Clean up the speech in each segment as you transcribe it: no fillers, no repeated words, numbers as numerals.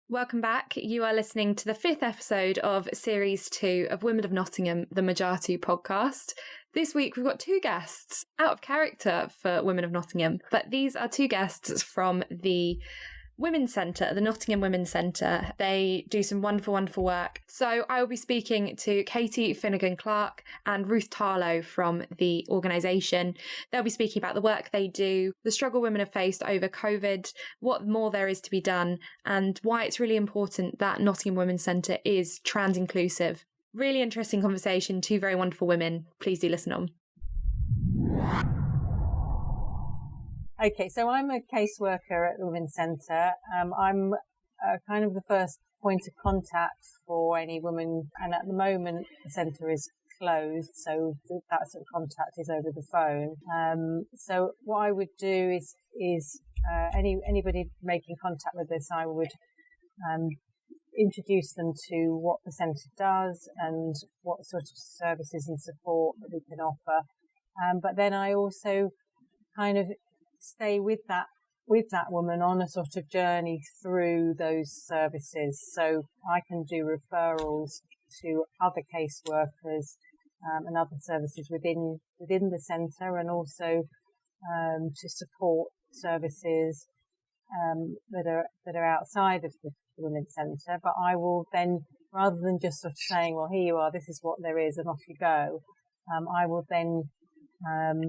Welcome back. You are listening to the 5th episode of Series 2 of Women of Nottingham, the Majatu podcast. This week we've got 2 guests, out of character for Women of Nottingham, but these are 2 guests from the Women's Centre, the Nottingham Women's Centre. They do some wonderful, wonderful work. So I will be speaking to Katie Finnegan-Clarke and Ruth Tarlo from the organisation. They'll be speaking about the work they do, the struggle women have faced over COVID, what more there is to be done, and why it's really important that Nottingham Women's Centre is trans inclusive. Really interesting conversation, 2 very wonderful women. Please do listen on. Okay, so I'm a caseworker at the Women's Centre. I'm kind of the first point of contact for any woman, and at the moment the centre is closed, so that sort of contact is over the phone. So what I would do is anybody making contact with us, I would introduce them to what the centre does and what sort of services and support that we can offer. But then I also kind of stay with that woman on a sort of journey through those services. So I can do referrals to other caseworkers and other services within the centre, and also to support services that are outside of the Women's Centre. But I will then, rather than just sort of saying, well, here you are, this is what there is, and off you go, I will then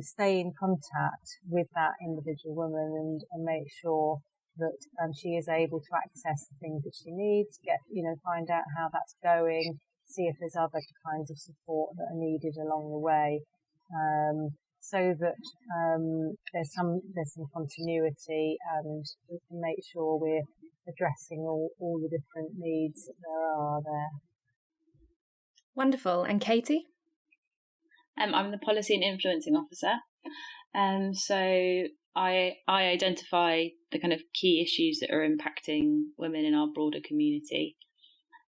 stay in contact with that individual woman and make sure that she is able to access the things that she needs, find out how that's going, see if there's other kinds of support that are needed along the way, so that there's some continuity, and we can make sure we're addressing all the different needs that there are there. Wonderful. And Katie? I'm the Policy and Influencing Officer. So I identify the kind of key issues that are impacting women in our broader community.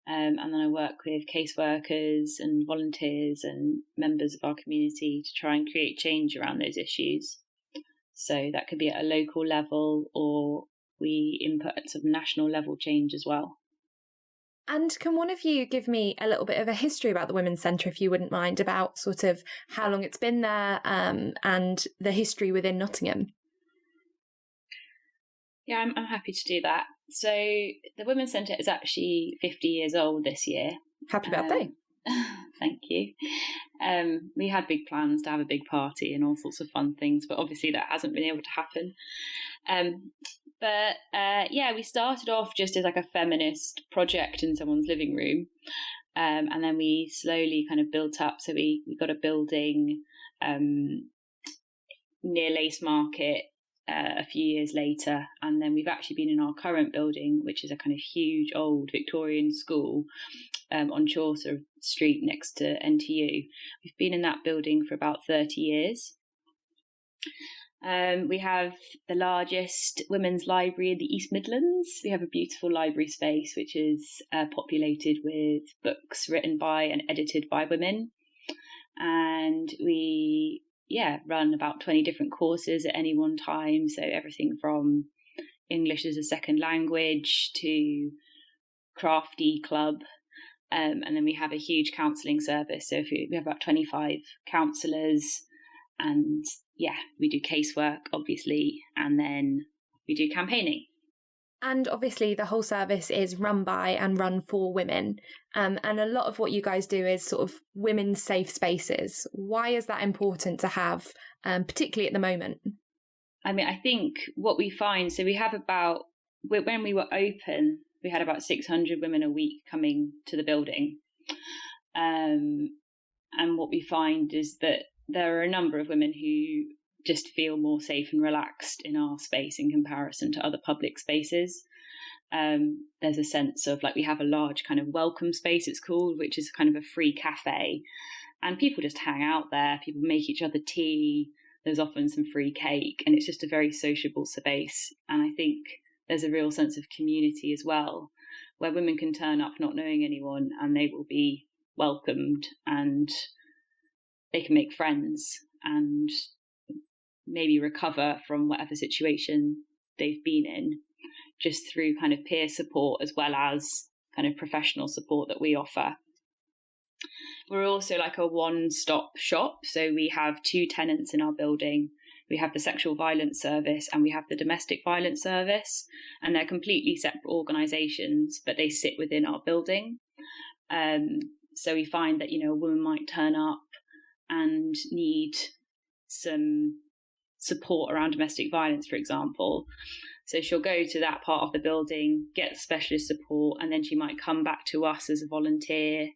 And then I work with caseworkers and volunteers and members of our community to try and create change around those issues. So that could be at a local level, or we input at sort of national level change as well. And can one of you give me a little bit of a history about the Women's Centre, if you wouldn't mind, about sort of how long it's been there and the history within Nottingham? Yeah, I'm happy to do that. So the Women's Centre is actually 50 years old this year. Happy birthday. Thank you. We had big plans to have a big party and all sorts of fun things, but obviously that hasn't been able to happen. But we started off just as like a feminist project in someone's living room. And then we slowly kind of built up. So we got a building near Lace Market a few years later. And then we've actually been in our current building, which is a kind of huge old Victorian school on Chaucer Street next to NTU. We've been in that building for about 30 years. We have the largest women's library in the East Midlands. We have a beautiful library space which is populated with books written by and edited by women. And we run about 20 different courses at any one time. So everything from English as a second language to crafty club. And then we have a huge counselling service. So we have about 25 counsellors. And we do casework, obviously, and then we do campaigning. And obviously the whole service is run by and run for women. And a lot of what you guys do is sort of women's safe spaces. Why is that important to have, particularly at the moment? I mean, I think what we find, so we have when we were open, we had about 600 women a week coming to the building. And what we find is that there are a number of women who just feel more safe and relaxed in our space in comparison to other public spaces. There's a sense of we have a large kind of welcome space, it's called, which is kind of a free cafe. And people just hang out there. People make each other tea. There's often some free cake. And it's just a very sociable space. And I think there's a real sense of community as well, where women can turn up not knowing anyone and they will be welcomed and they can make friends and maybe recover from whatever situation they've been in. just through kind of peer support as well as kind of professional support that we offer. We're also like a one-stop shop. So we have 2 tenants in our building. We have the sexual violence service and we have the domestic violence service. And they're completely separate organisations, but they sit within our building. So we find that, a woman might turn up and need some support around domestic violence, for example. So she'll go to that part of the building, get specialist support, and then she might come back to us as a volunteer.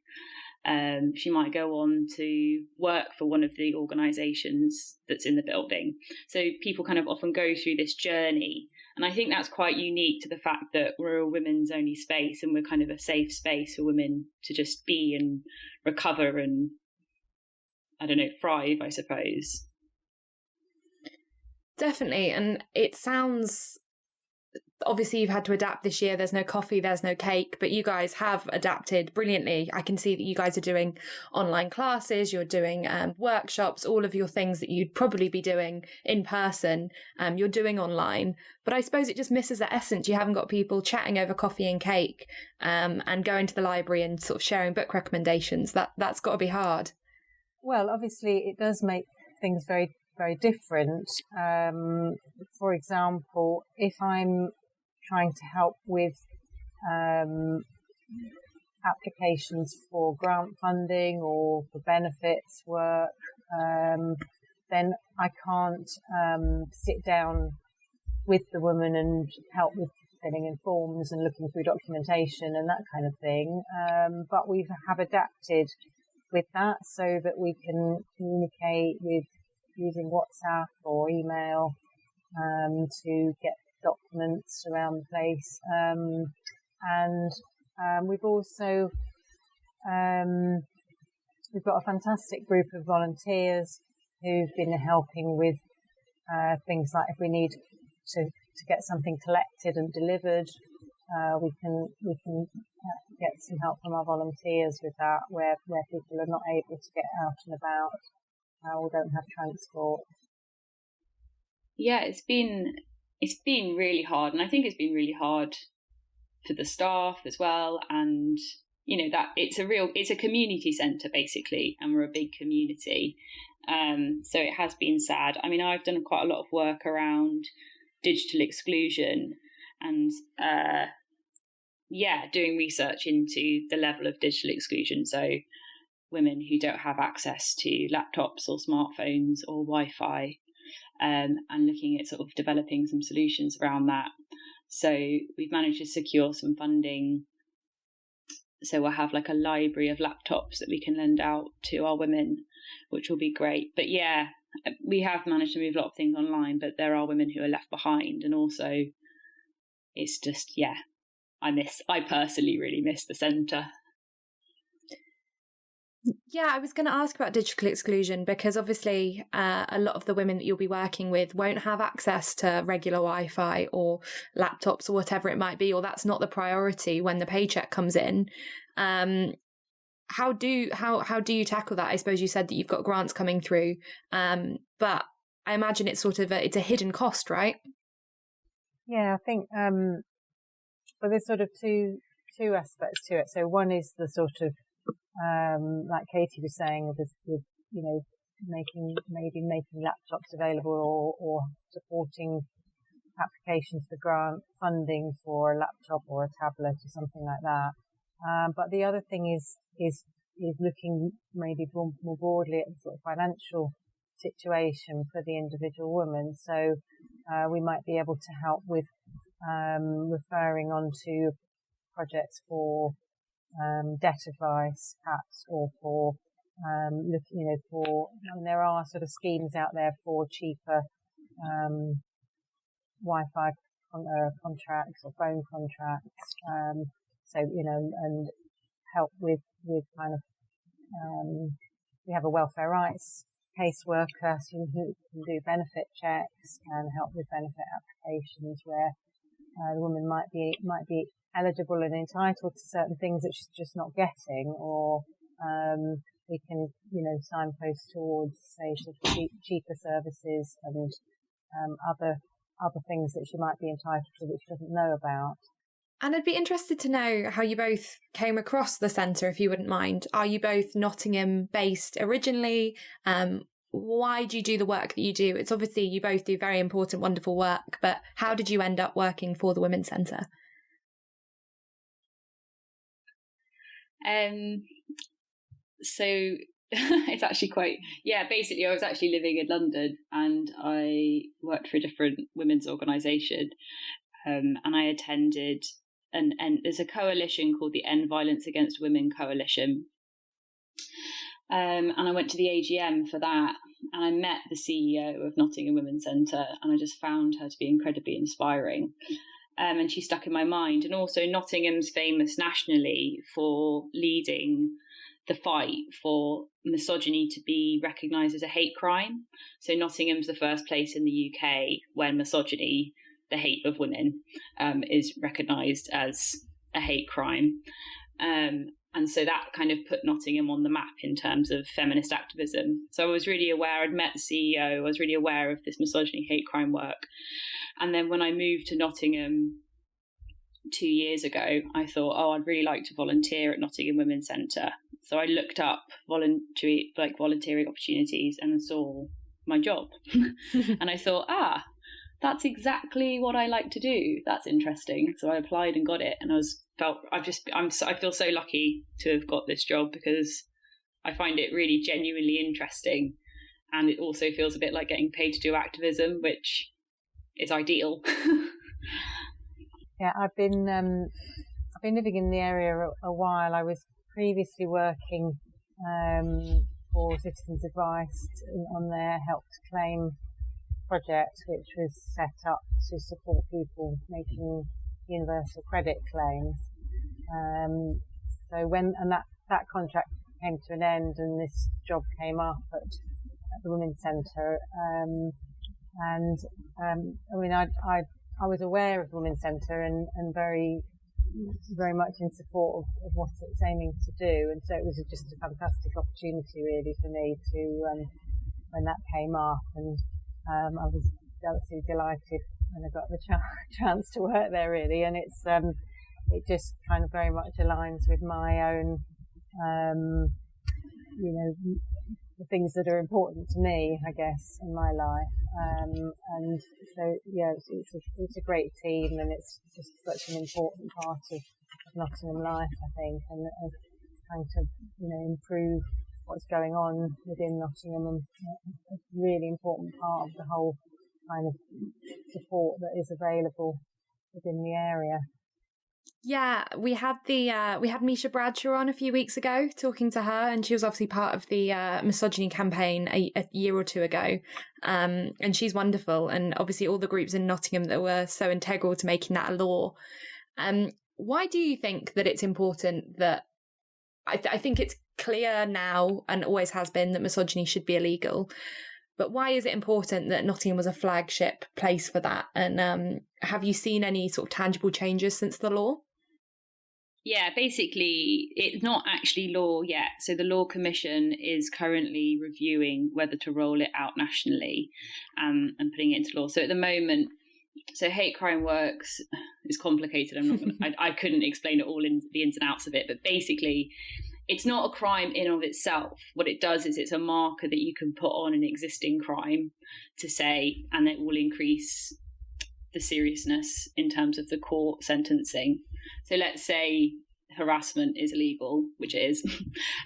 She might go on to work for one of the organisations that's in the building. So people kind of often go through this journey. And I think that's quite unique to the fact that we're a women's only space and we're kind of a safe space for women to just be and recover and, thrive, I suppose. Definitely. And it sounds, obviously you've had to adapt this year. There's no coffee, there's no cake, but you guys have adapted brilliantly. I can see that you guys are doing online classes, you're doing workshops, all of your things that you'd probably be doing in person, you're doing online. But I suppose it just misses the essence. You haven't got people chatting over coffee and cake and going to the library and sort of sharing book recommendations. That's got to be hard. Well, obviously it does make things very, very different. For example, if I'm trying to help with applications for grant funding or for benefits work, then I can't sit down with the woman and help with filling in forms and looking through documentation and that kind of thing. But we have adapted with that so that we can communicate with using WhatsApp or email to get documents around the place. And we've also we've got a fantastic group of volunteers who've been helping with things like if we need to get something collected and delivered, we can get some help from our volunteers with that, where people are not able to get out and about or don't have transport. Yeah, it's been really hard, and I think it's been really hard for the staff as well. And that it's a community centre basically, and we're a big community. So it has been sad. I mean, I've done quite a lot of work around digital exclusion and doing research into the level of digital exclusion. So women who don't have access to laptops or smartphones or Wi-Fi, and looking at sort of developing some solutions around that. So we've managed to secure some funding. So we'll have like a library of laptops that we can lend out to our women, which will be great. But yeah, we have managed to move a lot of things online, but there are women who are left behind. And also it's just, I personally really miss the centre. Yeah, I was going to ask about digital exclusion because obviously a lot of the women that you'll be working with won't have access to regular Wi-Fi or laptops or whatever it might be, or that's not the priority when the paycheck comes in. How do you tackle that? I suppose you said that you've got grants coming through, but I imagine it's sort of it's a hidden cost, right? Yeah, I think well, there's sort of two aspects to it. So one is the sort of like Katie was saying, with making laptops available or supporting applications for grant funding for a laptop or a tablet or something like that. But the other thing is looking maybe more broadly at the sort of financial situation for the individual woman. So we might be able to help with referring on to projects for debt advice, perhaps, or for there are sort of schemes out there for cheaper Wi-Fi contracts or phone contracts. And help with kind of we have a welfare rights caseworker who can do benefit checks and help with benefit applications where the woman might be eligible and entitled to certain things that she's just not getting, or we can signpost towards, say, sort of cheaper services and other things that she might be entitled to that she doesn't know about. And I'd be interested to know how you both came across the centre, if you wouldn't mind. Are you both Nottingham based originally? Why do you do the work that you do? It's obviously you both do very important, wonderful work, but how did you end up working for the Women's Centre? So it's actually basically I was actually living in London and I worked for a different women's organisation, and I attended and there's a coalition called the End Violence Against Women Coalition, and I went to the AGM for that, and I met the CEO of Nottingham Women's Centre, and I just found her to be incredibly inspiring, and she stuck in my mind. And also Nottingham's famous nationally for leading the fight for misogyny to be recognised as a hate crime. So Nottingham's the first place in the UK when misogyny, the hate of women, is recognised as a hate crime. And so that kind of put Nottingham on the map in terms of feminist activism. So I was really aware, I'd met the CEO, I was really aware of this misogyny hate crime work. And then when I moved to Nottingham 2 years ago, I thought, I'd really like to volunteer at Nottingham Women's Centre. So I looked up volunteering opportunities and saw my job. And I thought, that's exactly what I like to do. That's interesting. So I applied and got it, and I feel so lucky to have got this job because I find it really genuinely interesting, and it also feels a bit like getting paid to do activism, which is ideal. Yeah, I've been living in the area a while. I was previously working for Citizens Advice on their Help to Claim project, which was set up to support people making universal credit claims. So when that contract came to an end, and this job came up at the Women's Centre, I was aware of the Women's Centre and very, very much in support of what it's aiming to do, and so it was just a fantastic opportunity really for me to when that came up, and I was absolutely delighted when I got the chance to work there really, and it's it just kind of very much aligns with my own the things that are important to me, I guess, in my life, and so yeah, it's a great team, and it's just such an important part of Nottingham life, I think, and trying to improve what's going on within Nottingham, and a really important part of the whole kind of support that is available within the area. Yeah, we had Misha Bradshaw on a few weeks ago talking to her, and she was obviously part of the misogyny campaign a year or two ago, and she's wonderful, and obviously all the groups in Nottingham that were so integral to making that a law. Why do you think that it's important that I think it's clear now and always has been that misogyny should be illegal, but why is it important that Nottingham was a flagship place for that? And have you seen any sort of tangible changes since the law? Yeah, basically, it's not actually law yet. So the Law Commission is currently reviewing whether to roll it out nationally and putting it into law. So at the moment, hate crime works is complicated. I couldn't explain it all in the ins and outs of it, but basically, it's not a crime in and of itself. What it does is it's a marker that you can put on an existing crime to say, and it will increase the seriousness in terms of the court sentencing. So let's say harassment is illegal, which it is,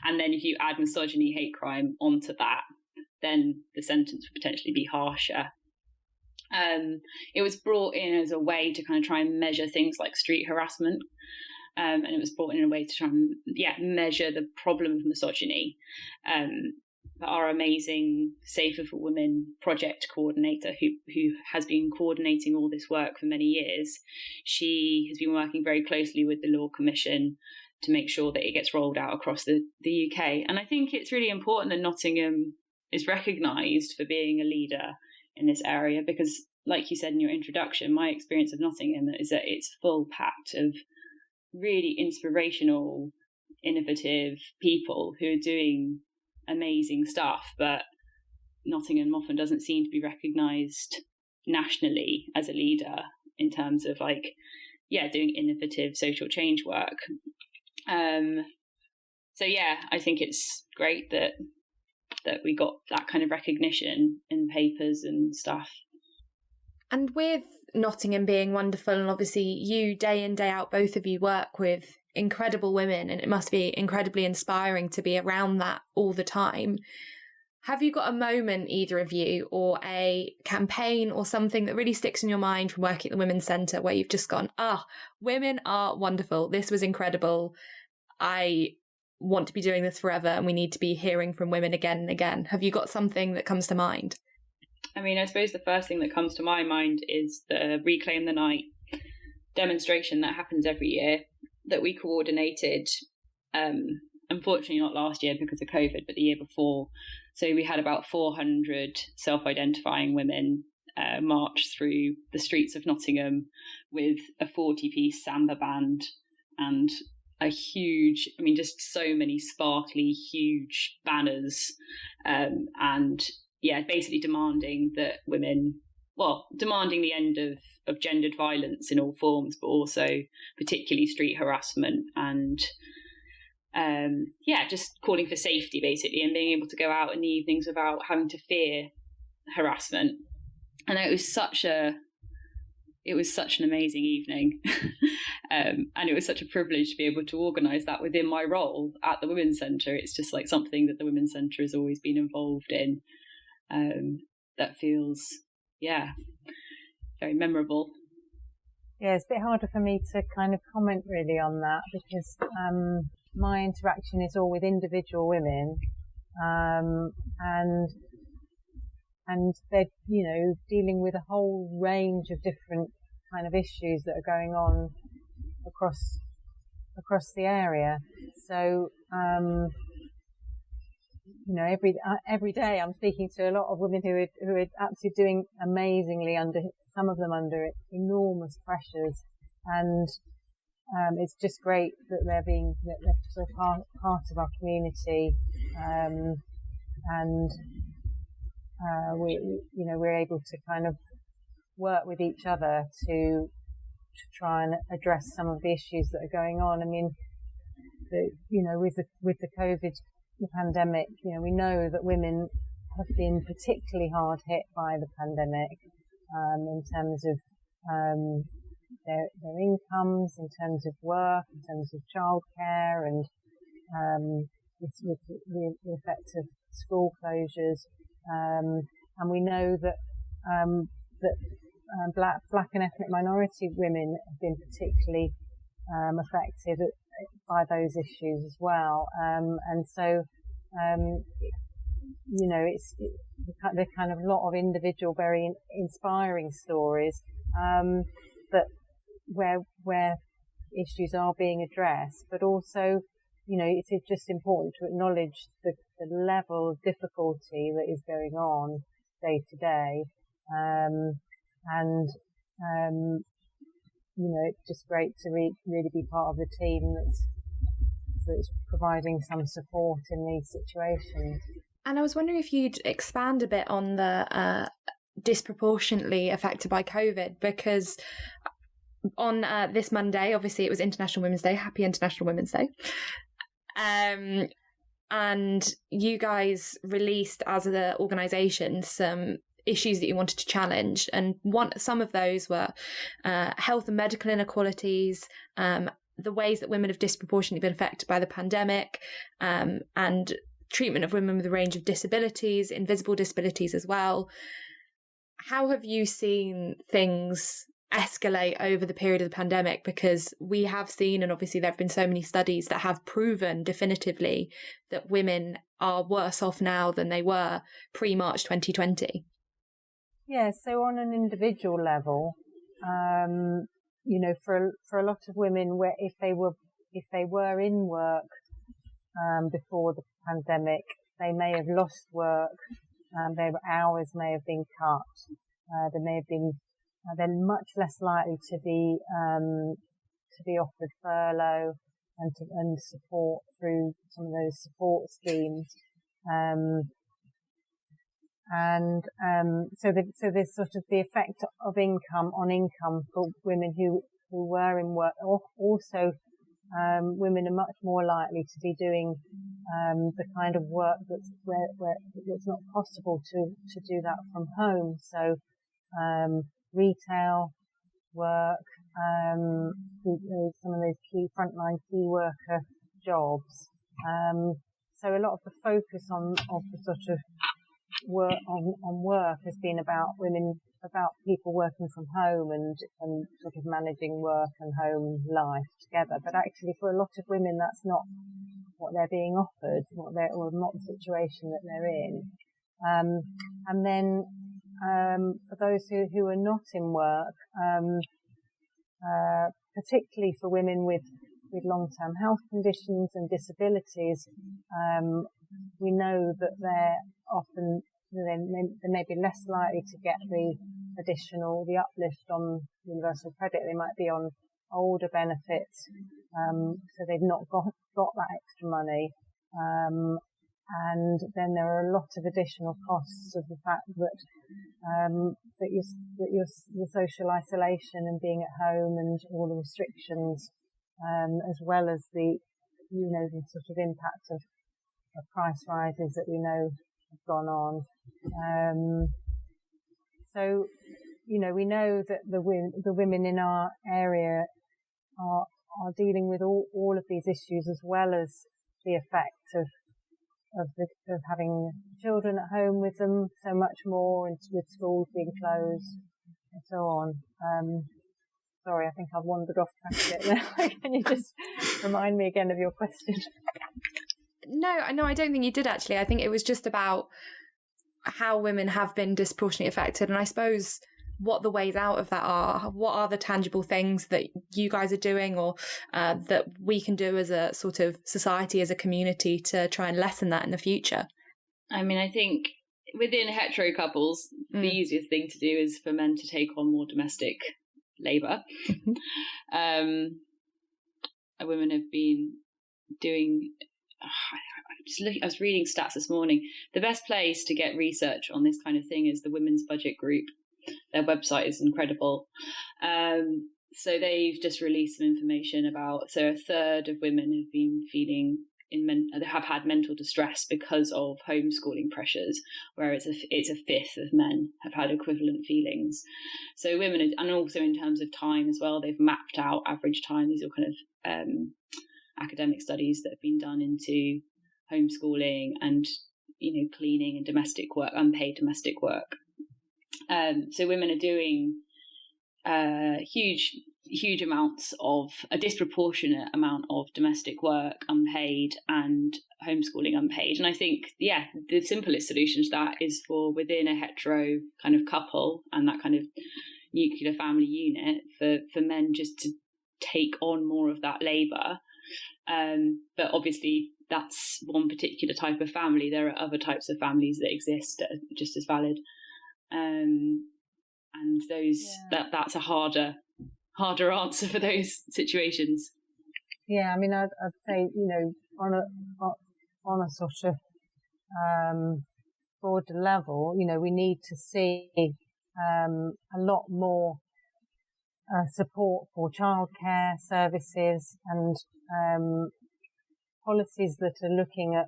and then if you add misogyny, hate crime onto that, then the sentence would potentially be harsher. It was brought in as a way to kind of try and measure things like street harassment, and it was brought in a way to try and measure the problem of misogyny. Our amazing Safer for Women project coordinator, who has been coordinating all this work for many years, she has been working very closely with the Law Commission to make sure that it gets rolled out across the UK. And I think it's really important that Nottingham is recognised for being a leader in this area, because, like you said in your introduction, my experience of Nottingham is that it's full packed of really inspirational, innovative people who are doing amazing stuff, but Nottingham often doesn't seem to be recognised nationally as a leader in terms of like, doing innovative social change work. So yeah, I think it's great that we got that kind of recognition in papers and stuff. And with Nottingham being wonderful, and obviously you day in, day out, both of you work with incredible women, and it must be incredibly inspiring to be around that all the time. Have you got a moment, either of you, or a campaign or something that really sticks in your mind from working at the Women's Centre where you've just gone, women are wonderful, this was incredible, I want to be doing this forever and we need to be hearing from women again and again? Have you got something that comes to mind? I mean, I suppose the first thing that comes to my mind is the Reclaim the Night demonstration that happens every year that we coordinated, unfortunately not last year because of COVID, but the year before. So we had about 400 self-identifying women march through the streets of Nottingham with a 40-piece samba band and a huge, just so many sparkly, huge banners, and basically demanding that women, demanding the end of gendered violence in all forms, but also particularly street harassment, and just calling for safety basically, and being able to go out in the evenings without having to fear harassment. And it was such an amazing evening. And it was such a privilege to be able to organise that within my role at the Women's Centre. It's just like something that the Women's Centre has always been involved in, that feels, very memorable. Yeah, it's a bit harder for me to kind of comment really on that because my interaction is all with individual women, and they're, dealing with a whole range of different kind of issues that are going on across the area. So, every day I'm speaking to a lot of women who are actually doing amazingly some of them under enormous pressures, and it's just great that they're sort of part of our community, and we're able to kind of work with each other to try and address some of the issues that are going on. I mean, with the COVID pandemic, we know that women have been particularly hard hit by the pandemic, in terms of their incomes, in terms of work, in terms of childcare, and with the effect of school closures. And we know that black and ethnic minority women have been particularly affected by those issues as well. And so, the kind of lot of individual, very inspiring stories, that where issues are being addressed, but also, it's just important to acknowledge the level of difficulty that is going on day to day. It's just great to really be part of the team that's providing some support in these situations. And I was wondering if you'd expand a bit on the disproportionately affected by COVID, because on this Monday, obviously it was International Women's Day. Happy International Women's Day. And you guys released as an organisation some issues that you wanted to challenge, and some of those were health and medical inequalities, the ways that women have disproportionately been affected by the pandemic, and treatment of women with a range of disabilities, invisible disabilities as well. How have you seen things escalate over the period of the pandemic? Because we have seen, and obviously there have been so many studies that have proven definitively that women are worse off now than they were pre-March 2020. Yeah, so on an individual level, for a lot of women, where if they were in work before the pandemic, they may have lost work. Their hours may have been cut. They're much less likely to be offered furlough and support through some of those support schemes. And so there's sort of the effect of income on income for women who were in work. Also, women are much more likely to be doing the kind of work that's not possible to do that from home. So retail work, some of those key frontline key worker jobs. So a lot of the focus of the sort of work on work has been about people working from home and sort of managing work and home life together. But actually, for a lot of women, that's not what they're being offered, or not the situation that they're in. And then for those who are not in work, particularly for women with long-term health conditions and disabilities, we know that they're often, they may be less likely to get the uplift on universal credit. They might be on older benefits, so they've not got that extra money. And then there are a lot of additional costs of the fact that your social isolation and being at home and all the restrictions, as well as the sort of impact of price rises that we know have gone on. So, we know that the women in our area are dealing with all of these issues, as well as the effect of having children at home with them so much more, and with schools being closed and so on. Sorry, I think I've wandered off track a bit there. Can you just remind me again of your question? No, I don't think you did, actually. I think it was just about how women have been disproportionately affected, and I suppose what the ways out of that are. What are the tangible things that you guys are doing, or that we can do as a sort of society, as a community, to try and lessen that in the future? I mean, I think within hetero couples, the easiest thing to do is for men to take on more domestic labour. Women have been doing... I was reading stats this morning. The best place to get research on this kind of thing is the Women's Budget Group. Their website is incredible. So they've just released some information about, so a third of women have been have had mental distress because of homeschooling pressures, whereas it's a fifth of men have had equivalent feelings. So women, and also in terms of time as well, they've mapped out average time. These are kind of academic studies that have been done into homeschooling and cleaning and domestic work, unpaid domestic work. So women are doing huge amounts of a disproportionate amount of domestic work unpaid and homeschooling unpaid. And I think, the simplest solution to that is for within a hetero kind of couple and that kind of nuclear family unit for men just to take on more of that labour. But obviously that's one particular type of family. There are other types of families that exist that are just as valid. And those that's a harder answer for those situations. Yeah, I mean, I'd say, on a sort of broader level, we need to see a lot more support for childcare services and policies that are looking at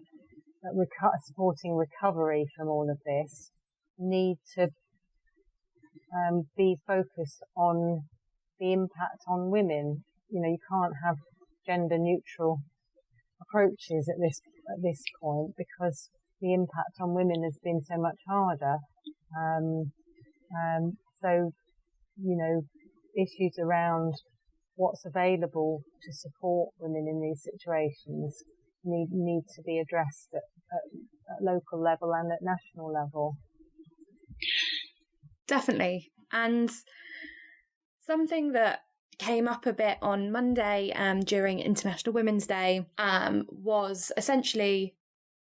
supporting recovery from all of this need to be focused on the impact on women. You can't have gender neutral approaches at this point, because the impact on women has been so much harder. So issues around what's available to support women in these situations need to be addressed at local level and at national level. Definitely. And something that came up a bit on Monday during International Women's Day was essentially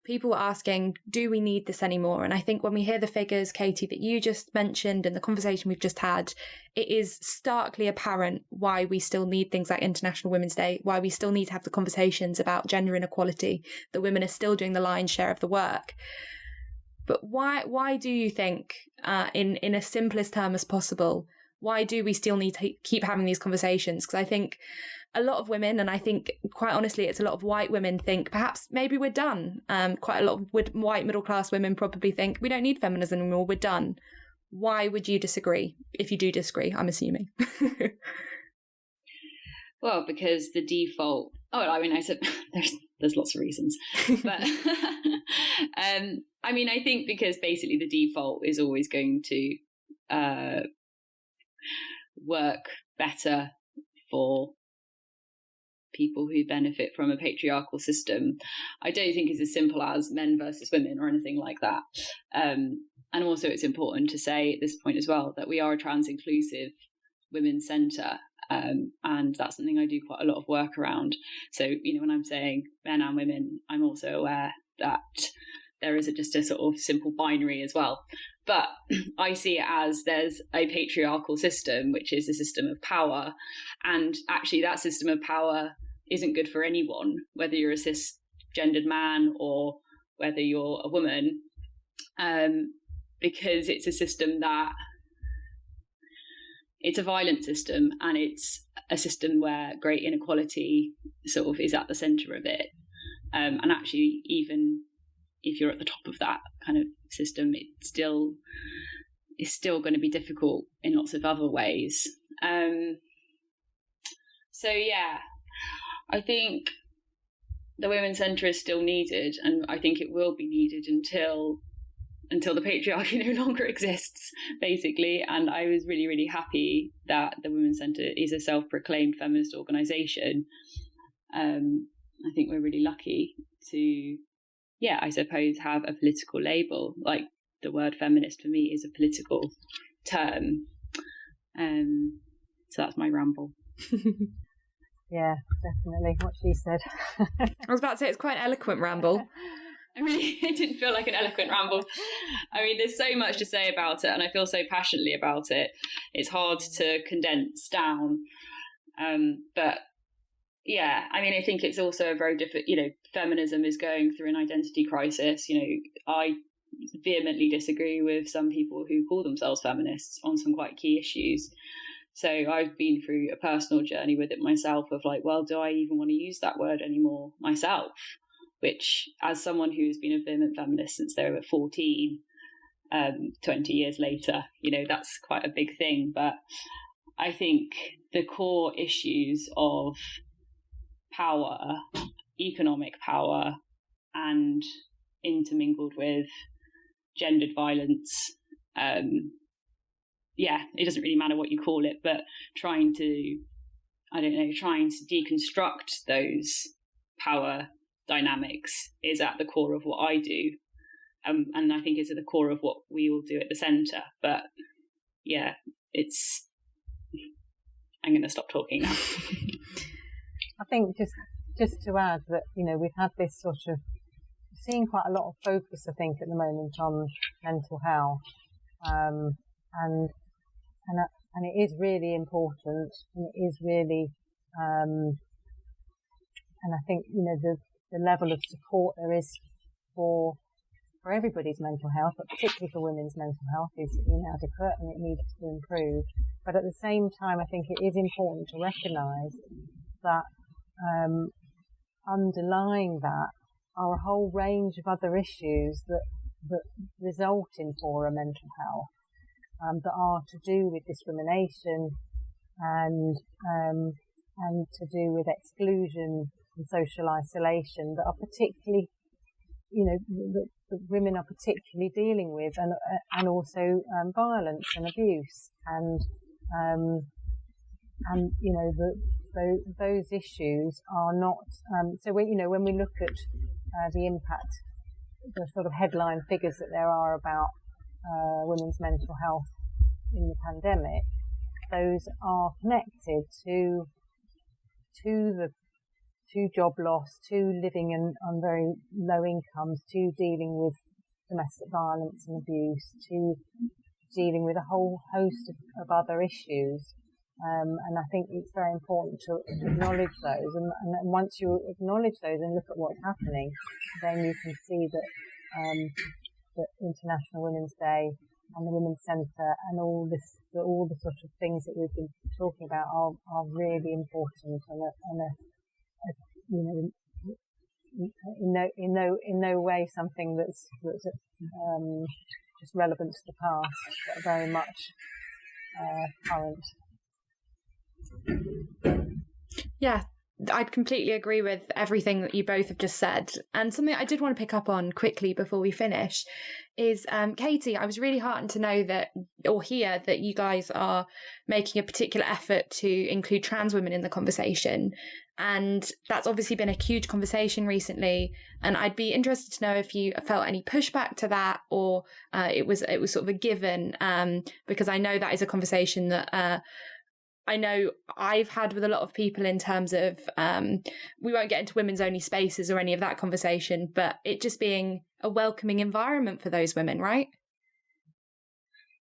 people were asking, do we need this anymore? And I think when we hear the figures, Katie, that you just mentioned and the conversation we've just had, it is starkly apparent why we still need things like International Women's Day, why we still need to have the conversations about gender inequality, that women are still doing the lion's share of the work. But why do you think, in a simplest term as possible, why do we still need to keep having these conversations? Because I think a lot of women, and I think quite honestly it's a lot of white women, think perhaps maybe we're done. Quite a lot of white middle class women probably think we don't need feminism anymore, we're done. Why would you disagree? If you do disagree, I'm assuming. Well, because the default... I said there's lots of reasons. But I think because basically the default is always going to work better for people who benefit from a patriarchal system. I don't think it's as simple as men versus women or anything like that. And also it's important to say at this point as well that we are a trans inclusive women's centre. And that's something I do quite a lot of work around. So, when I'm saying men and women, I'm also aware that there isn't just a sort of simple binary as well. But I see it as there's a patriarchal system, which is a system of power. And actually that system of power isn't good for anyone, whether you're a cisgendered man or whether you're a woman, because it's a system that it's a violent system, and it's a system where great inequality sort of is at the centre of it. And actually, even if you're at the top of that kind of system, it's still going to be difficult in lots of other ways. So yeah, I think the Women's Centre is still needed, and I think it will be needed until the patriarchy no longer exists, basically. And I was really, really happy that the Women's Centre is a self-proclaimed feminist organisation. I think we're really lucky to, I suppose, have a political label. Like, the word feminist for me is a political term. So that's my ramble. Yeah, definitely what she said. I was about to say, it's quite an eloquent ramble. It didn't feel like an eloquent ramble. There's so much to say about it, and I feel so passionately about it. It's hard to condense down. But yeah, I think it's also a very different, feminism is going through an identity crisis. I vehemently disagree with some people who call themselves feminists on some quite key issues. So I've been through a personal journey with it myself of like, well, do I even want to use that word anymore myself? Which, as someone who's been a vehement feminist since they were 14, 20 years later, that's quite a big thing. But I think the core issues of power, economic power, and intermingled with gendered violence, it doesn't really matter what you call it, but trying to deconstruct those power dynamics is at the core of what I do, and I think it's at the core of what we all do at the centre. But yeah, I'm going to stop talking now. I think just to add that we've had this sort of seeing quite a lot of focus, I think, at the moment on mental health, and it is really important, and it is really and I think the level of support there is for everybody's mental health, but particularly for women's mental health, is inadequate, and it needs to improve. But at the same time, I think it is important to recognise that underlying that are a whole range of other issues that result in poorer mental health, that are to do with discrimination and to do with exclusion and social isolation, that are particularly, that women are particularly dealing with, and also violence and abuse, and those issues are not. So when we look at the impact, the sort of headline figures that there are about women's mental health in the pandemic, those are connected to job loss, to living on very low incomes, to dealing with domestic violence and abuse, to dealing with a whole host of other issues. And I think it's very important to acknowledge those. And once you acknowledge those and look at what's happening, then you can see that that International Women's Day and the Women's Centre and all the sort of things that we've been talking about are really important and in no way something that's just relevant to the past, but very much current. Yeah, I'd completely agree with everything that you both have just said. And something I did want to pick up on quickly before we finish is, Katie, I was really heartened to know that, or hear that you guys are making a particular effort to include trans women in the conversation. And that's obviously been a huge conversation recently. And I'd be interested to know if you felt any pushback to that, or it was sort of a given, because I know that is a conversation that I know I've had with a lot of people in terms of, we won't get into women's only spaces or any of that conversation, but it just being a welcoming environment for those women, right?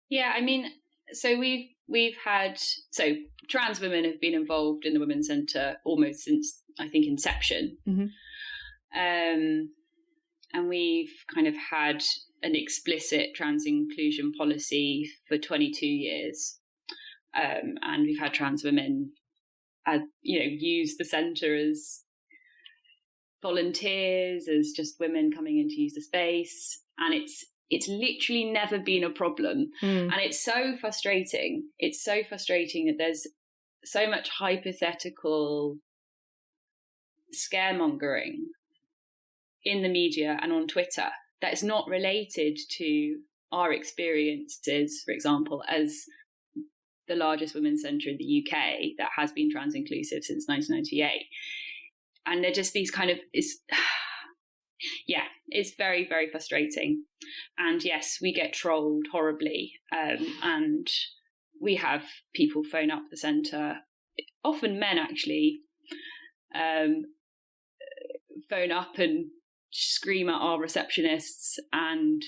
Yeah, I mean, so we've had, so trans women have been involved in the Women's Centre almost since, I think, inception. Mm-hmm. And we've kind of had an explicit trans inclusion policy for 22 years. And we've had trans women, use the centre as volunteers, as just women coming in to use the space, and it's literally never been a problem. And it's so frustrating. It's so frustrating that there's so much hypothetical scaremongering in the media and on Twitter that is not related to our experiences, for example, as the largest women's centre in the UK that has been trans inclusive since 1998. And they're just these kind of, it's very, very frustrating. And yes, we get trolled horribly. And we have people phone up the centre, often men actually, phone up and scream at our receptionists. And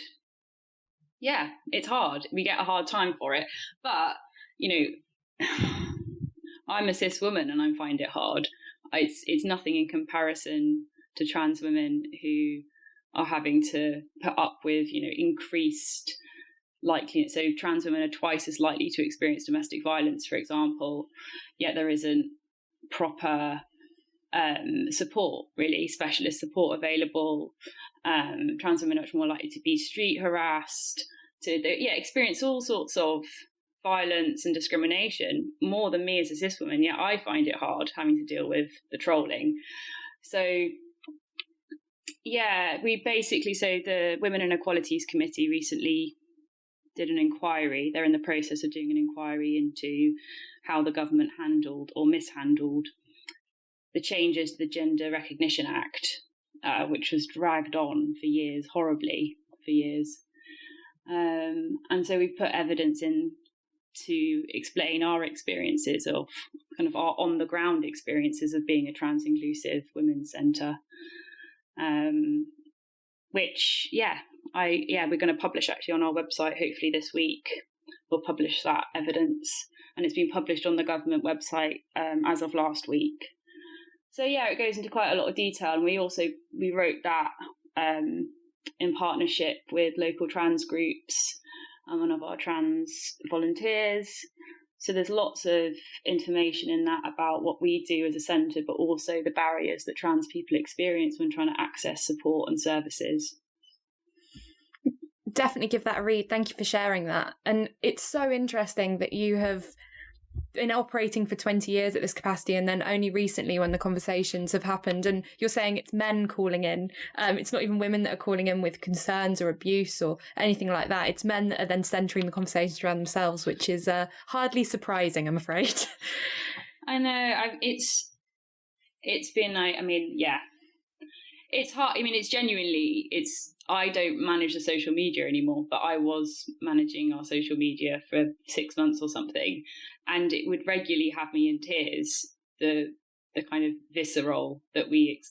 yeah, it's hard. We get a hard time for it. But I'm a cis woman and I find it hard. It's nothing in comparison to trans women who are having to put up with, increased likeliness. So trans women are twice as likely to experience domestic violence, for example, yet there isn't proper support, really, specialist support available. Trans women are much more likely to be street harassed, to experience all sorts of violence and discrimination more than me as a cis woman. Yet I find it hard having to deal with the trolling. So yeah, the Women and Equalities Committee recently did an inquiry. They're in the process of doing an inquiry into how the government handled or mishandled the changes to the Gender Recognition Act, which was dragged on for years, horribly for years. And so we've put evidence in to explain our experiences of kind of our on the ground experiences of being a trans inclusive women's centre, which we're going to publish actually on our website hopefully this week. We'll publish that evidence, and it's been published on the government website as of last week. So yeah, it goes into quite a lot of detail, and we wrote that in partnership with local trans groups and one of our trans volunteers. So there's lots of information in that about what we do as a centre, but also the barriers that trans people experience when trying to access support and services. Definitely give that a read. Thank you for sharing that. And it's so interesting that you have been operating for 20 years at this capacity, and then only recently when the conversations have happened, and you're saying it's men calling in, it's not even women that are calling in with concerns or abuse or anything like that. It's men that are then centering the conversations around themselves, which is hardly surprising, I'm afraid. I know. It's been like, it's hard. It's genuinely, I don't manage the social media anymore, but I was managing our social media for 6 months or something, and it would regularly have me in tears, the kind of visceral that we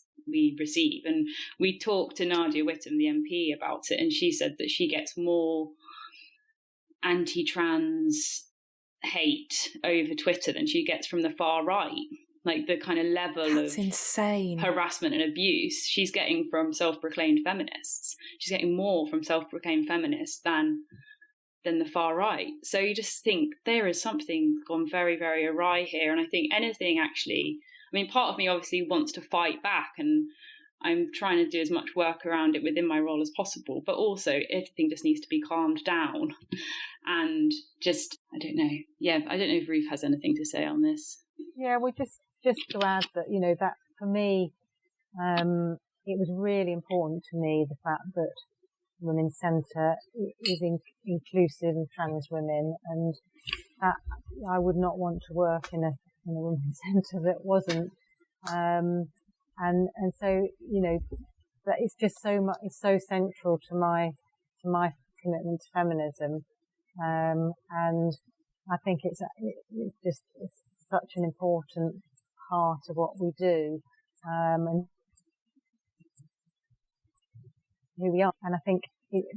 receive. And we talked to Nadia Whittam, the MP, about it, and she said that she gets more anti-trans hate over Twitter than she gets from the far right. like the kind of level That's of insane harassment and abuse she's getting from self-proclaimed feminists. She's getting more from self-proclaimed feminists than the far right. So you just think there is something gone very, very awry here. And I think anything actually, I mean, part of me obviously wants to fight back, and I'm trying to do as much work around it within my role as possible, but also everything just needs to be calmed down. And just, I don't know. Yeah, I don't know if Ruth has anything to say on this. Yeah, well, just to add that, you know, that for me, it was really important to me, the fact that Women's Centre is inclusive of trans women, and that I would not want to work in a women's centre that wasn't. And so, you know, that it's just so much, it's so central to my commitment to feminism. And I think it's such an important part of what we do. And who we are. And I think,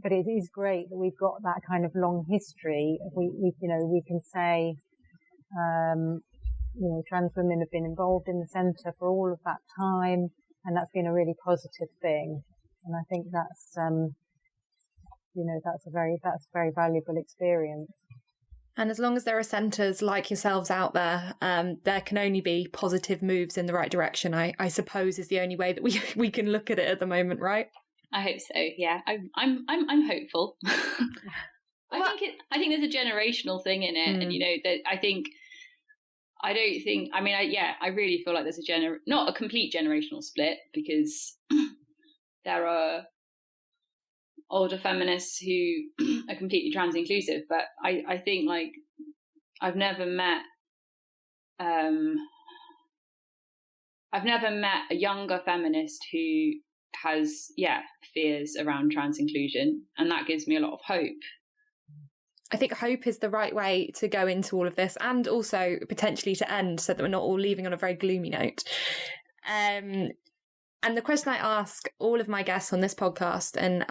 but it is great that we've got that kind of long history. We can say, you know, trans women have been involved in the centre for all of that time, and that's been a really positive thing. And I think that's, you know, that's a very valuable experience. And as long as there are centres like yourselves out there, there can only be positive moves in the right direction, I suppose, is the only way that we can look at it at the moment, right? I hope so. Yeah, I'm hopeful. I think there's a generational thing in it, and you know that I really feel like there's not a complete generational split, because there are older feminists who are completely trans inclusive, but I think, like, I've never met a younger feminist who has fears around trans inclusion, and that gives me a lot of hope. I think hope is the right way to go into all of this, and also potentially to end, so that we're not all leaving on a very gloomy note. And the question I ask all of my guests on this podcast, and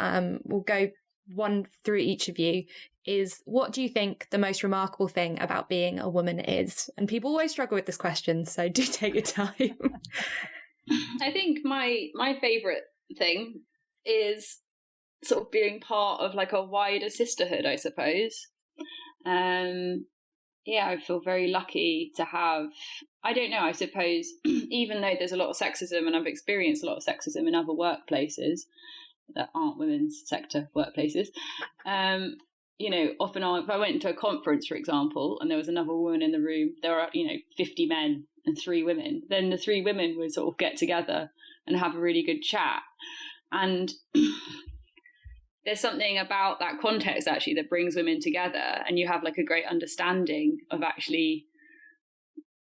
we'll go one through each of you, is what do you think the most remarkable thing about being a woman is? And people always struggle with this question, so do take your time. I think my favourite thing is sort of being part of like a wider sisterhood, I suppose. I feel very lucky to have, I don't know, I suppose, even though there's a lot of sexism, and I've experienced a lot of sexism in other workplaces that aren't women's sector workplaces, you know, often if I went into a conference, for example, and there was another woman in the room, there are, you know, 50 men and 3 women, then the 3 women would sort of get together and have a really good chat. And there's something about that context actually that brings women together, and you have like a great understanding of actually,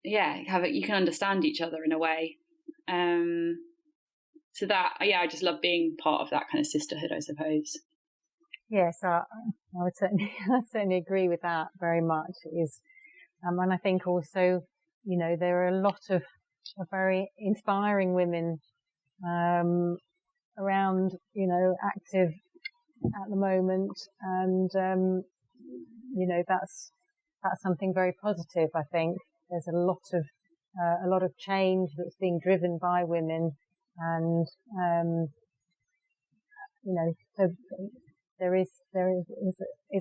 you can understand each other in a way. So that, I just love being part of that kind of sisterhood, I suppose. Yes, I would certainly agree with that very much. It is, and I think also, you know, there are a lot of very inspiring women around, you know, active at the moment, and you know, that's something very positive. I think there's a lot of change that's being driven by women, and you know, so there is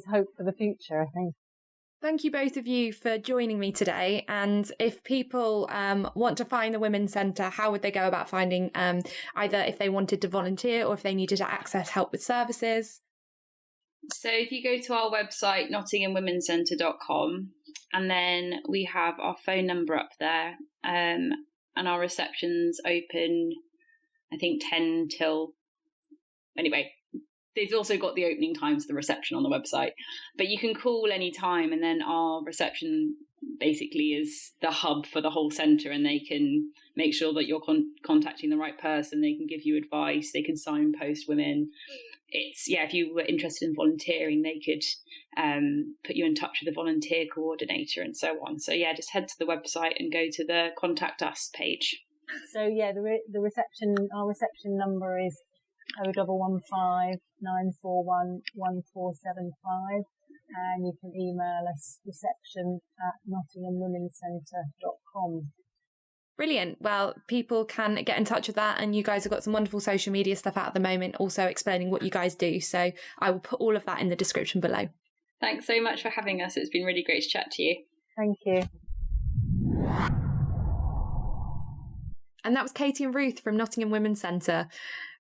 hope for the future, I think. Thank you both of you for joining me today. And if people want to find the Women's Centre, how would they go about finding, either if they wanted to volunteer or if they needed to access help with services? So if you go to our website, nottinghamwomencentre.com, and then we have our phone number up there, and our reception's open, I think 10 till, anyway, they've also got the opening times, the reception on the website, but you can call any time, and then our reception basically is the hub for the whole centre, and they can make sure that you're contacting the right person. They can give you advice, they can signpost women. It's, if you were interested in volunteering, they could put you in touch with a volunteer coordinator and so on. So just head to the website and go to the contact us page. So the reception, our reception number is 0115 941 1475, and you can email us reception@nottinghamwomencentre.com. Brilliant. Well, people can get in touch with that, and you guys have got some wonderful social media stuff out at the moment, also explaining what you guys do. So I will put all of that in the description below. Thanks so much for having us. It's been really great to chat to you. Thank you. And that was Katie and Ruth from Nottingham Women's Centre.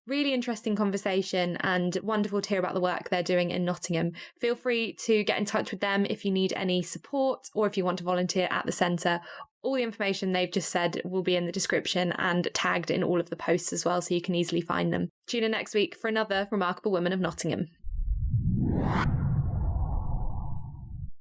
Really interesting conversation and wonderful to hear about the work they're doing in Nottingham. Feel free to get in touch with them if you need any support or if you want to volunteer at the centre. All the information they've just said will be in the description and tagged in all of the posts as well, so you can easily find them. Tune in next week for another Remarkable Women of Nottingham.